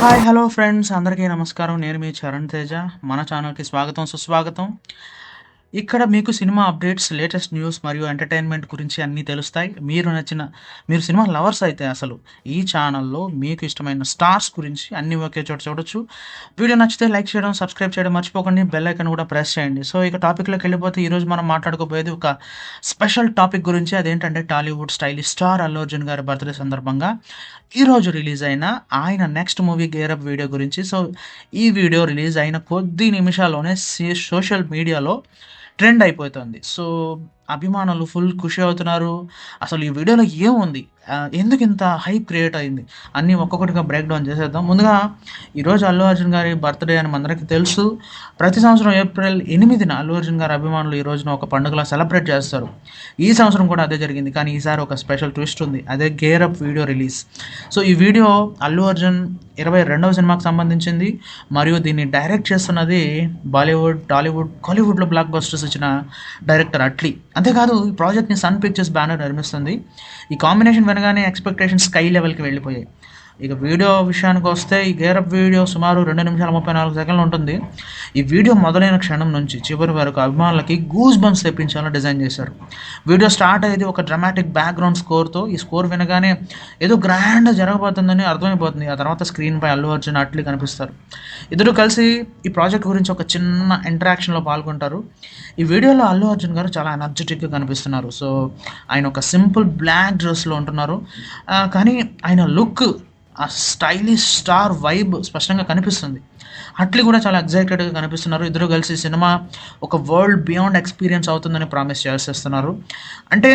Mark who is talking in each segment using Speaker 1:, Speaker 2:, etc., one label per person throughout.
Speaker 1: Hi hello friends అందరికీ నమస్కారం. నేను మీ చరణ్ తేజ. మన ఛానల్‌కి స్వాగతం, సుస్వాగతం. ఇక్కడ మీకు సినిమా అప్డేట్స్, లేటెస్ట్ న్యూస్ మరియు ఎంటర్‌టైన్‌మెంట్ గురించి అన్నీ తెలుస్తాయి. మీరు సినిమా లవర్స్ అయితే అసలు ఈ ఛానల్‌లో మీకు ఇష్టమైన స్టార్స్ గురించి అన్నీ ఒకే చోట చూడొచ్చు. వీడియో నచ్చితే లైక్ చేయడం, సబ్స్క్రైబ్ చేయడం మర్చిపోకండి. బెల్ ఐకాన్ కూడా ప్రెస్ చేయండి. సో ఇక టాపిక్‌లోకి వెళ్ళిపోతే ఈరోజు మనం మాట్లాడుకోబోయేది ఒక స్పెషల్ టాపిక్ గురించి. అదేంటంటే టాలీవుడ్ స్టైలిష్ స్టార్ అల్లు అర్జున్ గారి బర్త్‌డే సందర్భంగా ఈరోజు రిలీజ్ అయిన ఆయన next movie 'gear up' video గురించి. సో ఈ వీడియో రిలీజ్ అయిన కొద్ది నిమిషాల్లోనే సోషల్ మీడియాలో ట్రెండ్ అయిపోతుంది. సో అభిమానులు ఫుల్ ఖుషి అవుతున్నారు. అసలు ఈ వీడియోలో ఏముంది? ఎందుకింత హైప్ క్రియేట్ అయింది? అన్నీ ఒక్కొక్కటిగా బ్రేక్ డౌన్ చేసేద్దాం. ముందుగా ఈరోజు అల్లు అర్జున్ గారి బర్త్‌డే అని మనందరికీ తెలుసు. ప్రతి సంవత్సరం ఏప్రిల్ 8న అల్లు అర్జున్ గారి అభిమానులు ఈ రోజున ఒక పండుగలా సెలబ్రేట్ చేస్తారు. ఈ సంవత్సరం కూడా అదే జరిగింది. కానీ ఈసారి ఒక స్పెషల్ ట్విస్ట్ ఉంది. అదే 'gear up' video release. So ఈ వీడియో అల్లు అర్జున్ 22వ సినిమాకి సంబంధించింది. మరియు దీన్ని డైరెక్ట్ చేస్తున్నది బాలీవుడ్, టాలీవుడ్, కాలీవుడ్‌లో బ్లాక్ బస్టర్స్ ఇచ్చిన డైరెక్టర్ అట్లీ. అంతేకాదు ఈ ప్రాజెక్ట్‌ని సన్ పిక్చర్స్ బ్యానర్ నిర్మిస్తుంది. ఈ కాంబినేషన్ వినగానే ఎక్స్‌పెక్టేషన్స్ స్కై లెవెల్‌కి వెళ్ళిపోయాయి. ఇక వీడియో విషయానికి వస్తే ఈ 'గేర్ అప్' వీడియో సుమారు 2 నిమిషాల 34 సెకన్లు ఉంటుంది. ఈ వీడియో మొదలైన క్షణం నుంచి చివరి వరకు అభిమానులకి గూస్ బంప్స్ తెప్పించేలా డిజైన్ చేశారు. వీడియో స్టార్ట్ అయ్యేది ఒక డ్రమాటిక్ బ్యాక్‌గ్రౌండ్ స్కోర్‌తో. ఈ స్కోర్ వినగానే ఏదో గ్రాండ్‌గా జరగబోతుందని అర్థమైపోతుంది. ఆ తర్వాత స్క్రీన్‌పై అల్లు అర్జున్, అట్లీ కనిపిస్తారు. ఇద్దరు కలిసి ఈ ప్రాజెక్ట్ గురించి ఒక చిన్న ఇంటరాక్షన్‌లో పాల్గొంటారు. ఈ వీడియోలో అల్లు అర్జున్ గారు చాలా ఎనర్జెటిక్‌గా కనిపిస్తున్నారు. సో ఆయన ఒక సింపుల్ బ్లాక్ డ్రెస్‌లో ఉంటున్నారు. కానీ ఆయన లుక్, ఆ స్టైలిష్ స్టార్ వైబ్ స్పష్టంగా కనిపిస్తుంది. అట్లీ కూడా చాలా ఎక్సైటెడ్‌గా కనిపిస్తున్నారు. ఇద్దరు కలిసి సినిమా ఒక వరల్డ్ బియాండ్ ఎక్స్‌పీరియన్స్ అవుతుందని ప్రామిస్ చేసేస్తున్నారు. అంటే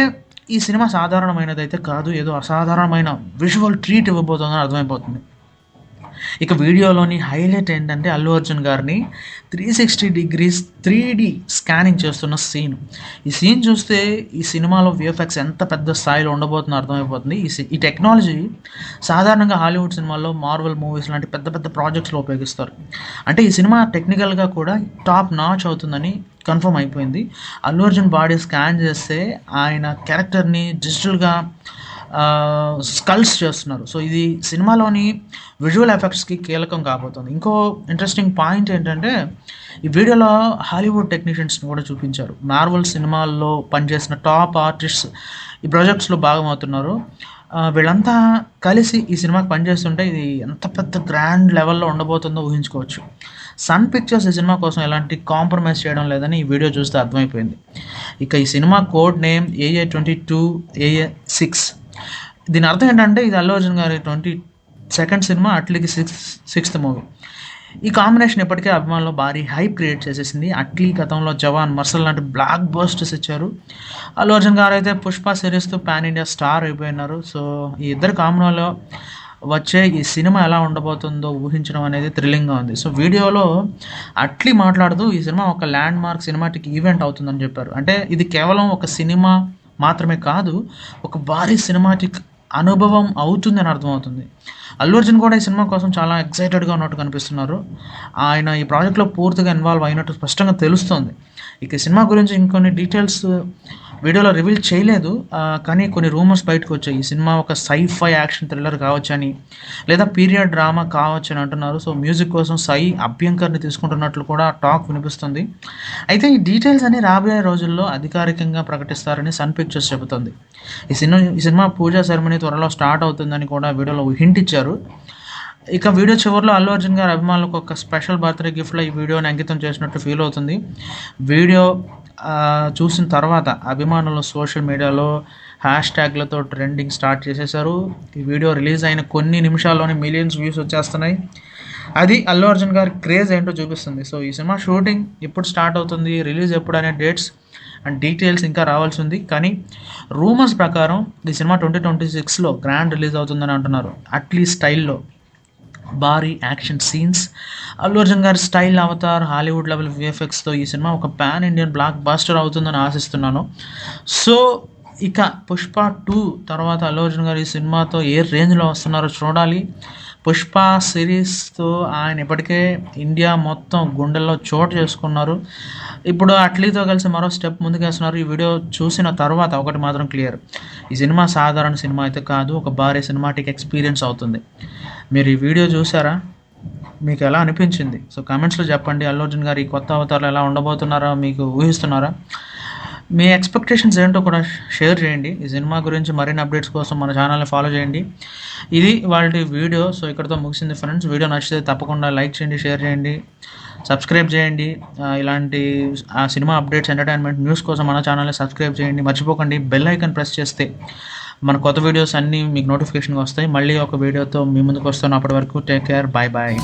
Speaker 1: ఈ సినిమా సాధారణమైనదైతే కాదు. ఏదో అసాధారణమైన విజువల్ ట్రీట్ ఇవ్వబోతుందని అర్థమైపోతుంది. ఇక వీడియోలోని హైలైట్ ఏంటంటే అల్లు అర్జున్ గారిని 360 డిగ్రీస్ 3D స్కానింగ్ చేస్తున్న సీన్. ఈ సీన్ చూస్తే ఈ సినిమాలో విఎఫ్ఎక్స్ ఎంత పెద్ద స్థాయిలో ఉండబోతుందో అర్థమైపోతుంది. ఈ టెక్నాలజీ సాధారణంగా హాలీవుడ్ సినిమాల్లో, మార్వెల్ మూవీస్ లాంటి పెద్ద పెద్ద ప్రాజెక్ట్స్‌లో ఉపయోగిస్తారు. అంటే ఈ సినిమా టెక్నికల్‌గా కూడా టాప్ నాచ్ అవుతుందని కన్ఫర్మ్ అయిపోయింది. అల్లు అర్జున్ బాడీ స్కాన్ చేస్తే ఆయన క్యారెక్టర్‌ని డిజిటల్‌గా స్కల్స్ చేస్తున్నారు. సో ఇది సినిమాలోని విజువల్ ఎఫెక్ట్స్‌కి కీలకం కాబోతుంది. ఇంకో ఇంట్రెస్టింగ్ పాయింట్ ఏంటంటే ఈ వీడియోలో హాలీవుడ్ టెక్నీషియన్స్‌ని కూడా చూపించారు. మార్వెల్ సినిమాల్లో పనిచేసిన టాప్ ఆర్టిస్ట్స్ ఈ ప్రాజెక్ట్స్‌లో భాగమవుతున్నారు. వీళ్ళంతా కలిసి ఈ సినిమాకి పనిచేస్తుంటే ఇది ఎంత పెద్ద గ్రాండ్ లెవెల్‌లో ఉండబోతుందో ఊహించుకోవచ్చు. సన్ పిక్చర్స్ ఈ సినిమా కోసం ఎలాంటి కాంప్రమైజ్ చేయడం లేదని ఈ వీడియో చూస్తే అర్థమైపోయింది. ఇక ఈ cinema code name AA22 AA6. దీని అర్థం ఏంటంటే ఇది అల్లు అర్జున్ గారి 22nd సినిమా, అట్లీకి సిక్స్త్ మూవీ. ఈ కాంబినేషన్ ఇప్పటికే అభిమానుల్లో భారీ హైప్ క్రియేట్ చేసేసింది. అట్లీ గతంలో జవాన్, మర్సల్ లాంటి బ్లాక్ బస్టర్స్ ఇచ్చారు. అల్లు అర్జున్ గారు అయితే పుష్ప సిరీస్‌తో పాన్ ఇండియా స్టార్ అయిపోయినారు. సో ఈ ఇద్దరు కాంబినేషన్‌లో వచ్చే ఈ సినిమా ఎలా ఉండబోతుందో ఊహించడం అనేది థ్రిల్లింగ్‌గా ఉంది. సో వీడియోలో అట్లీ మాట్లాడుతూ ఈ సినిమా ఒక ల్యాండ్ మార్క్ సినిమాటిక్ ఈవెంట్ అవుతుందని చెప్పారు. అంటే ఇది కేవలం ఒక సినిమా మాత్రమే కాదు, ఒక భారీ సినిమాటిక్ అనుభవం అవుతుందని అర్థమవుతుంది. అల్లు అర్జున్ కూడా ఈ సినిమా కోసం చాలా ఎక్సైటెడ్‌గా ఉన్నట్టు కనిపిస్తున్నారు. ఆయన ఈ ప్రాజెక్ట్‌లో పూర్తిగా ఇన్వాల్వ్ అయినట్టు స్పష్టంగా తెలుస్తోంది. ఇక ఈ సినిమా గురించి ఇంకొన్ని డీటెయిల్స్ వీడియోలో రివీల్ చేయలేదు. కానీ కొన్ని రూమర్స్ బయటకు వచ్చాయి. ఈ సినిమా ఒక సై-ఫై యాక్షన్ థ్రిల్లర్ కావచ్చని, లేదా పీరియడ్ డ్రామా కావచ్చని అంటున్నారు. సో మ్యూజిక్ కోసం సాయి అభ్యంకర్‌ని తీసుకుంటున్నట్లు కూడా టాక్ వినిపిస్తుంది. అయితే ఈ డీటెయిల్స్ అన్ని రాబోయే రోజుల్లో అధికారికంగా ప్రకటిస్తారని సన్ పిక్చర్స్ చెబుతోంది. ఈ సినిమా పూజా సెరమనీ త్వరలో స్టార్ట్ అవుతుందని కూడా వీడియోలో హింట్ ఇచ్చారు. ఇక వీడియో చివరిలో అల్లు అర్జున్ గారి అభిమానులకు ఒక స్పెషల్ బర్త్‌డే గిఫ్ట్‌లో ఈ వీడియోని అంకితం చేసినట్టు ఫీల్ అవుతుంది. వీడియో చూసిన తర్వాత అభిమానులు సోషల్ మీడియాలో హ్యాష్‌ట్యాగ్‌లతో ట్రెండింగ్ స్టార్ట్ చేసేశారు. ఈ వీడియో రిలీజ్ అయిన కొన్ని నిమిషాల్లోనే మిలియన్స్ వ్యూస్ వచ్చేస్తున్నాయి. అది అల్లు అర్జున్ గారి క్రేజ్ ఏంటో చూపిస్తుంది. సో ఈ సినిమా షూటింగ్ ఎప్పుడు స్టార్ట్ అవుతుంది, రిలీజ్ ఎప్పుడు అనే డేట్స్ అండ్ డీటెయిల్స్ ఇంకా రావాల్సి ఉంది. కానీ రూమర్స్ ప్రకారం ఈ సినిమా 2026లో గ్రాండ్ రిలీజ్ అవుతుందని అంటున్నారు. అట్లీ స్టైల్‌లో భారీ యాక్షన్ సీన్స్, అల్లు అర్జున్ గారి స్టైల్ అవతార్, హాలీవుడ్ లెవెల్ విఎఫ్ఎక్స్‌తో ఈ సినిమా ఒక పాన్ ఇండియన్ బ్లాక్ బస్టర్ అవుతుందని ఆశిస్తున్నాను. సో ఇక 'పుష్ప 2' తర్వాత అల్లు అర్జున్ గారు ఈ సినిమాతో ఏ రేంజ్‌లో వస్తున్నారో చూడాలి. 'పుష్ప' సిరీస్‌తో ఆయన ఇప్పటికే ఇండియా మొత్తం గుండెల్లో చోటు చేసుకున్నారు. ఇప్పుడు 'అట్లీతో' కలిసి మరో స్టెప్ ముందుకేస్తున్నారు. ఈ వీడియో చూసిన తర్వాత ఒకటి మాత్రం క్లియర్. ఈ సినిమా సాధారణ సినిమా అయితే కాదు. ఒక భారీ సినిమాటిక్ ఎక్స్‌పీరియన్స్ అవుతుంది. మీరు ఈ వీడియో చూసారా? మీకు ఎలా అనిపించింది? సో కామెంట్స్‌లో చెప్పండి. అల్లు అర్జున్ గారు ఈ కొత్త అవతారాలు ఎలా ఉండబోతున్నారో మీకు ఊహిస్తున్నారా? మీ ఎక్స్‌పెక్టేషన్స్ ఏంటో కూడా షేర్ చేయండి. ఈ సినిమా గురించి మరిన్ని అప్డేట్స్ కోసం మన ఛానల్‌ని ఫాలో చేయండి. ఇది ఇవాల్టి వీడియో. సో ఇక్కడితో ముగిసింది ఫ్రెండ్స్. వీడియో నచ్చితే తప్పకుండా లైక్ చేయండి, షేర్ చేయండి, సబ్స్క్రైబ్ చేయండి. ఇలాంటి సినిమా అప్డేట్స్, ఎంటర్‌టైన్‌మెంట్ న్యూస్ కోసం మన ఛానల్‌ని సబ్స్క్రైబ్ చేయండి. మర్చిపోకండి బెల్ ఐకాన్ ప్రెస్ చేస్తే మన కొత్త వీడియోస్ అన్నీ మీకు నోటిఫికేషన్‌గా వస్తాయి. మళ్ళీ ఒక వీడియోతో మీ ముందుకు వస్తాను. అప్పటి వరకు టేక్ కేర్. Bye bye.